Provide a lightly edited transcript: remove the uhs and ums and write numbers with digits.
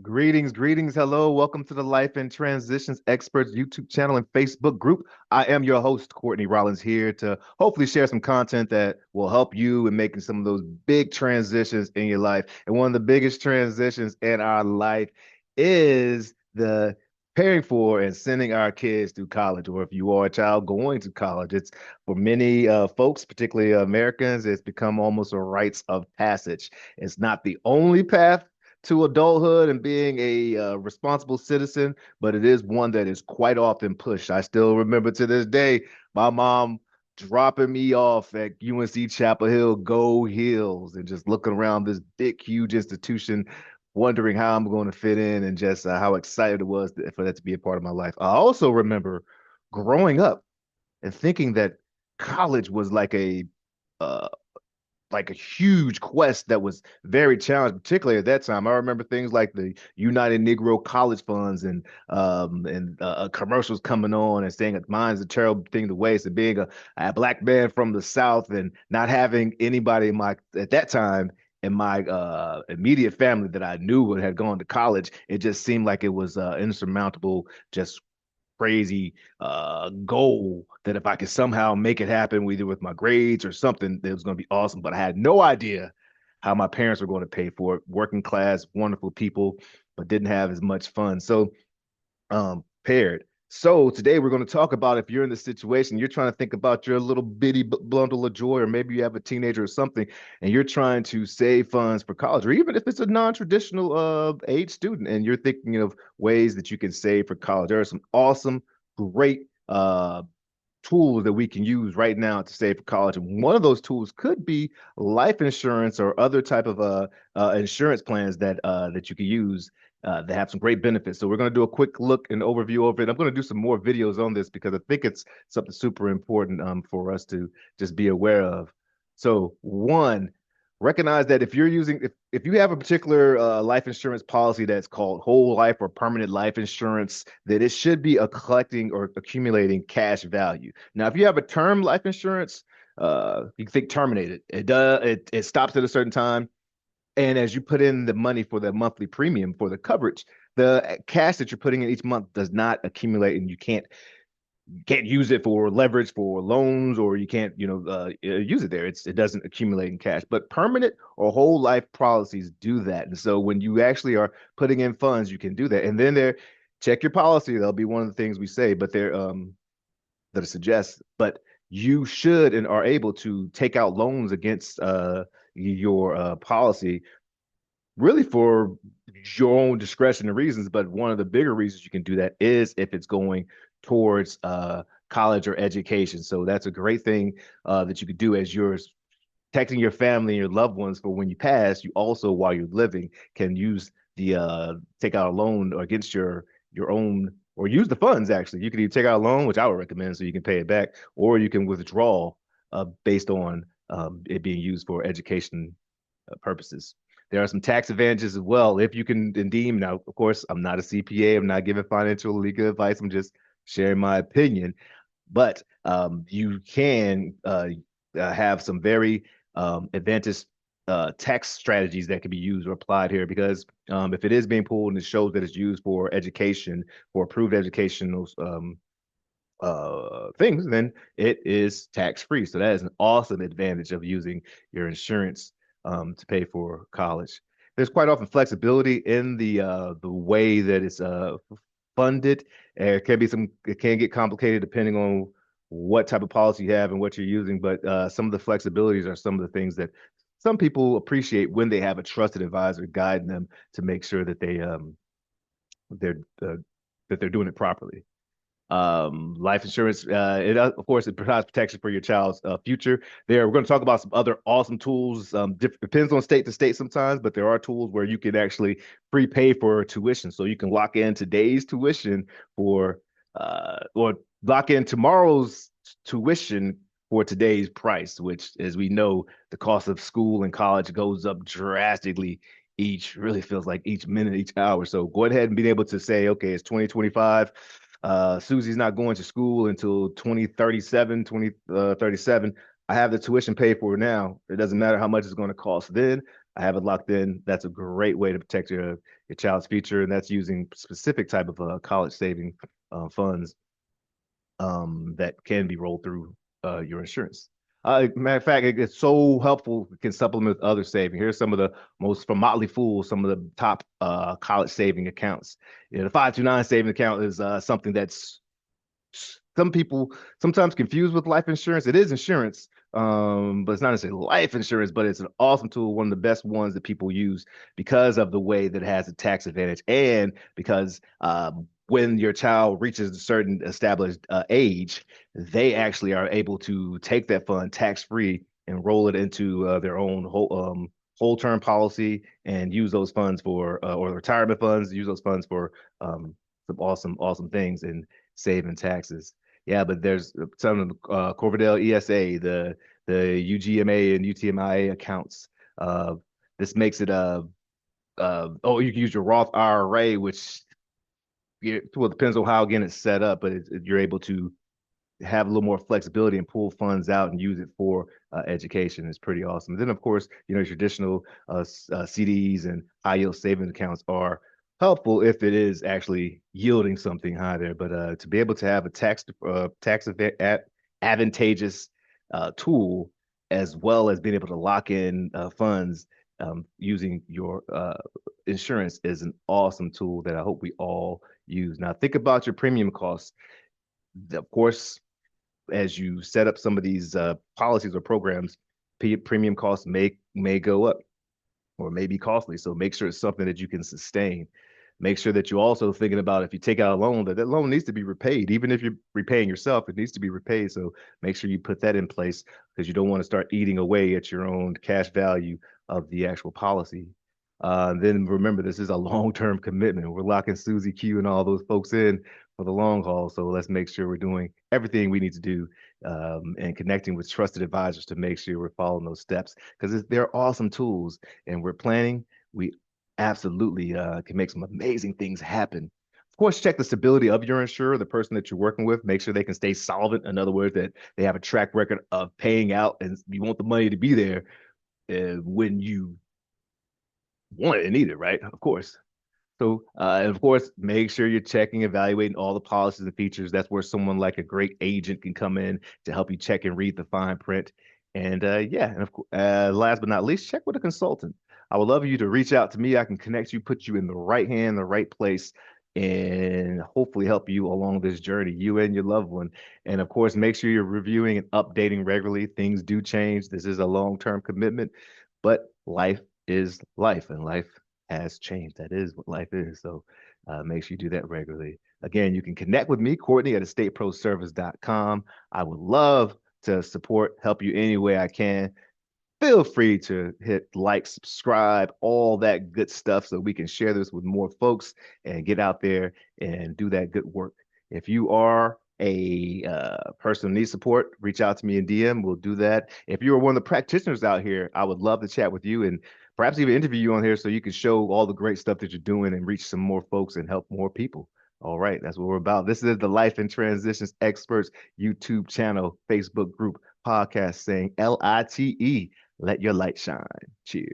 Greetings, greetings. Hello. Welcome to the Life and Transitions Experts YouTube channel and Facebook group. I am your host, Courtney Rollins, here to hopefully share some content that will help you in making some of those big transitions in your life. And one of the biggest transitions in our life is the preparing for and sending our kids to college, or if you are a child going to college. It's for many folks, particularly Americans, it's become almost a rites of passage. It's not the only path to adulthood and being a responsible citizen, but it is one that is quite often pushed. I still remember to this day my mom dropping me off at UNC Chapel Hill, go Hills, and just looking around this big, huge institution, wondering how I'm going to fit in and just how excited it was for that to be a part of my life. I also remember growing up and thinking that college was uh, like a huge quest that was very challenging, particularly at that time. I remember things like the United Negro College Funds and commercials coming on and saying mine's a terrible thing to waste, and being a black man from the South and not having anybody in my at that time in my immediate family that I knew had gone to college. It just seemed like it was insurmountable, just crazy goal that if I could somehow make it happen, either with my grades or something, it was going to be awesome. But I had no idea how my parents were going to pay for it. Working class, wonderful people, but didn't have as much fun. So paired. So today we're going to talk about if you're in this situation, you're trying to think about your little bitty bundle of joy, or maybe you have a teenager or something, and you're trying to save funds for college, or even if it's a non-traditional age student, and you're thinking of ways that you can save for college. There are some awesome, great tools that we can use right now to save for college. And one of those tools could be life insurance or other type of insurance plans that you can use that have some great benefits. So we're going to do a quick look and overview over it. I'm going to do some more videos on this because I think it's something super important for us to just be aware of. So one, recognize that if you're using if you have a particular life insurance policy that's called whole life or permanent life insurance, that it should be a collecting or accumulating cash value. Now if you have a term life insurance, you can think terminated. It stops at a certain time, and as you put in the money for the monthly premium for the coverage, the cash that you're putting in each month does not accumulate, and you can't use it for leverage for loans, or you can't use it there. It doesn't accumulate in cash. But permanent or whole life policies do that. And so when you actually are putting in funds, you can do that. And then there, check your policy. That'll be one of the things we say, but they're that it suggests. But you should and are able to take out loans against your policy, really for your own discretion and reasons. But one of the bigger reasons you can do that is if it's going towards college or education. So that's a great thing that you could do as you're protecting your family and your loved ones for when you pass. You also, while you're living, can use the take out a loan or against your own, or use the funds. Actually, you can either take out a loan, which I would recommend, so you can pay it back, or you can withdraw based on it being used for education purposes. There are some tax advantages as well if you can deem. Now, of course, I'm not a CPA. I'm not giving financial or legal advice. I'm just sharing my opinion. But you can have some very advantageous tax strategies that can be used or applied here, because if it is being pulled and it shows that it's used for education, for approved educational things, then it is tax free. So that is an awesome advantage of using your insurance to pay for college. There's quite often flexibility in the way that it's funded. It can get complicated depending on what type of policy you have and what you're using. But some of the flexibilities are some of the things that some people appreciate when they have a trusted advisor guiding them to make sure that they're uh, they're doing it properly. Life insurance, of course, it provides protection for your child's future. We're going to talk about some other awesome tools. Depends on state to state sometimes, but there are tools where you can actually prepay for tuition, so you can lock in today's tuition for or lock in tomorrow's tuition for today's price, which, as we know, the cost of school and college goes up drastically each, really feels like each minute, each hour. So go ahead and be able to say, okay, it's 2025. Susie's not going to school until 2037, 2037. I have the tuition paid for now. It doesn't matter how much it's going to cost then. I have it locked in. That's a great way to protect your child's future, and that's using specific type of college saving funds that can be rolled through your insurance. Matter of fact, it's so helpful. It can supplement other saving. Here's some of the most from Motley Fool, some of the top college saving accounts. The 529 saving account is something that's some people sometimes confuse with life insurance. It is insurance, but it's not necessarily life insurance, but it's an awesome tool, one of the best ones that people use because of the way that it has a tax advantage and because when your child reaches a certain established age, they actually are able to take that fund tax free and roll it into their own whole term policy and use those funds for or retirement funds, use those funds for some awesome things and saving taxes. Yeah, but there's some of the Corvadell ESA, the UGMA and UTMIA accounts. Uh, this makes it oh, you can use your Roth IRA, which well, it depends on how again it's set up, but you're able to have a little more flexibility and pull funds out and use it for education. Is pretty awesome. Then, of course, traditional CDs and high yield savings accounts are helpful if it is actually yielding something high there. But to be able to have a tax advantageous tool as well as being able to lock in funds using your insurance is an awesome tool that I hope we all use. Now, think about your premium costs. Of course, as you set up some of these policies or programs, premium costs may go up or may be costly. So make sure it's something that you can sustain. Make sure that you're also thinking about if you take out a loan, that loan needs to be repaid. Even if you're repaying yourself, it needs to be repaid. So make sure you put that in place because you don't want to start eating away at your own cash value of the actual policy. Then remember, this is a long-term commitment. We're locking Susie Q and all those folks in for the long haul. So let's make sure we're doing everything we need to do and connecting with trusted advisors to make sure we're following those steps because they're awesome tools and we're planning. We absolutely can make some amazing things happen. Of course, check the stability of your insurer, the person that you're working with. Make sure they can stay solvent. In other words, that they have a track record of paying out, and you want the money to be there when you want it and need it, right? Of course. So, and of course, make sure you're checking, evaluating all the policies and features. That's where someone like a great agent can come in to help you check and read the fine print. And yeah, and of course, last but not least, check with a consultant. I would love you to reach out to me. I can connect you, put you in the right hand, the right place, and hopefully help you along this journey, you and your loved one. And of course, make sure you're reviewing and updating regularly. Things do change. This is a long-term commitment, but life is life, and life has changed. That is what life is. So make sure you do that regularly. Again, you can connect with me, Courtney, at estateproservice.com. I would love to support, help you any way I can. Feel free to hit like, subscribe, all that good stuff so we can share this with more folks and get out there and do that good work. If you are a person who needs support, reach out to me in DM. We'll do that. If you are one of the practitioners out here, I would love to chat with you and perhaps even interview you on here so you can show all the great stuff that you're doing and reach some more folks and help more people. All right, that's what we're about. This is the Life and Transitions Experts YouTube channel, Facebook group, podcast saying LITE. Let your light shine. Cheers.